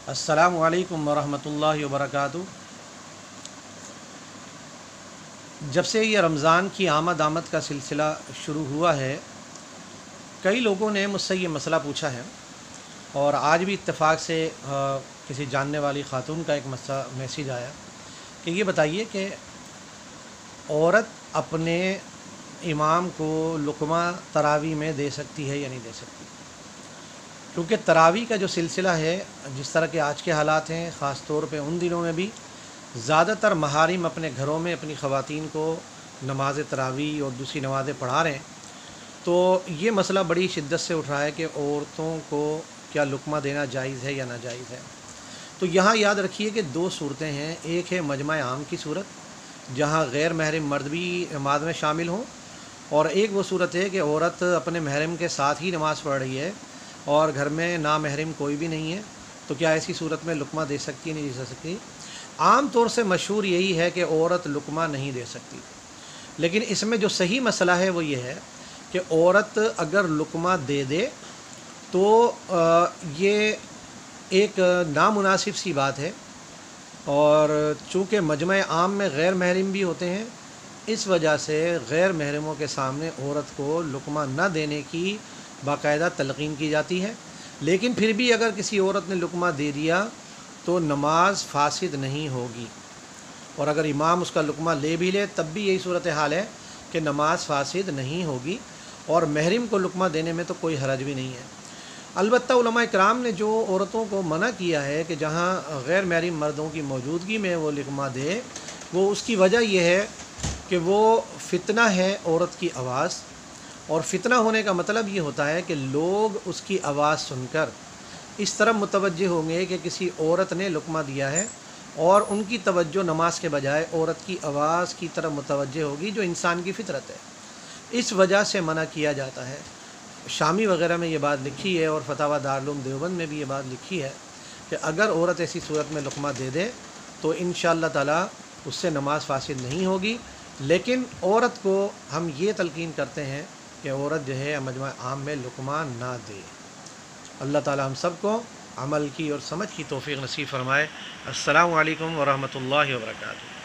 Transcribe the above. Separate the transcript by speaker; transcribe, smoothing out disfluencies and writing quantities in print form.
Speaker 1: अस्सलामु अलैकुम वरहमतुल्लाहि वबरकातुहू। जब से ये रमज़ान की आमद का सिलसिला शुरू हुआ है, कई लोगों ने मुझसे ये मसला पूछा है और आज भी इत्तेफाक से किसी जानने वाली ख़ातून का एक मैसेज आया कि ये बताइए कि औरत अपने इमाम को लुक़मा तरावी में दे सकती है या नहीं दे सकती। क्योंकि तरावी का जो सिलसिला है, जिस तरह के आज के हालात हैं, ख़ास तौर पे उन दिनों में भी ज़्यादातर महारिम अपने घरों में अपनी ख़वातीन को नमाज तरावी और दूसरी नमाज़ें पढ़ा रहे हैं, तो ये मसला बड़ी शिद्दत से उठ रहा है कि औरतों को क्या लुक़मा देना जायज़ है या नाजायज़ है। तो यहाँ याद रखिए कि दो सूरतें हैं। एक है मजमा आम की सूरत, जहाँ गैर महरम मर्द भी नमाज में शामिल हों, और एक वो सूरत है कि औरत अपने महरम के साथ ही नमाज़ पढ़ रही है और घर में ना महरम कोई भी नहीं है, तो क्या ऐसी सूरत में लुक़मा दे सकती है, नहीं दे सकती। आम तौर से मशहूर यही है कि औरत लुक़मा नहीं दे सकती, लेकिन इसमें जो सही मसला है वो ये है कि औरत अगर लुक़मा दे दे तो ये एक नामुनासिब सी बात है, और चूँकि मजमा आम में गैर महरम भी होते हैं, इस वजह से गैर महरमों के सामने औरत को लुक़मा न देने की बाकायदा तलक़ीन की जाती है। लेकिन फिर भी अगर किसी औरत ने लुक़मा दे दिया तो नमाज फासिद नहीं होगी, और अगर इमाम उसका लुक़मा ले भी ले तब भी यही सूरत हाल है कि नमाज फासिद नहीं होगी, और महरम को लुक़मा देने में तो कोई हरज भी नहीं है। अलबत्ता उलमा इकराम ने जो औरतों को मना किया है कि जहाँ गैर महरम मर्दों की मौजूदगी में वो लुक़मा दे, वो उसकी वजह यह है कि वो फितना है औरत की आवाज़, और फितना होने का मतलब ये होता है कि लोग उसकी आवाज़ सुनकर इस तरफ मुतवज्जे होंगे कि किसी औरत ने लुक़मा दिया है, और उनकी तवज्जो नमाज के बजाय औरत की आवाज़ की तरफ मुतवज्जे होगी, जो इंसान की फितरत है। इस वजह से मना किया जाता है। शामी वगैरह में ये बात लिखी है, और फतावा दारुल देवबंद में भी ये बात लिखी है कि अगर औरत ऐसी सूरत में लुक़मा दे दे तो इंशाअल्लाह ताला उससे नमाज फासिद नहीं होगी। लेकिन औरत को हम ये तलक़ीन करते हैं कि औरत जो है मजमा आम में लुक़मा ना दे। अल्लाह ताला हम सब को अमल की और समझ की तौफ़ीक़ नसीब फ़रमाए। अस्सलामु अलैकुम व रहमतुल्लाहि व बरकातुहू।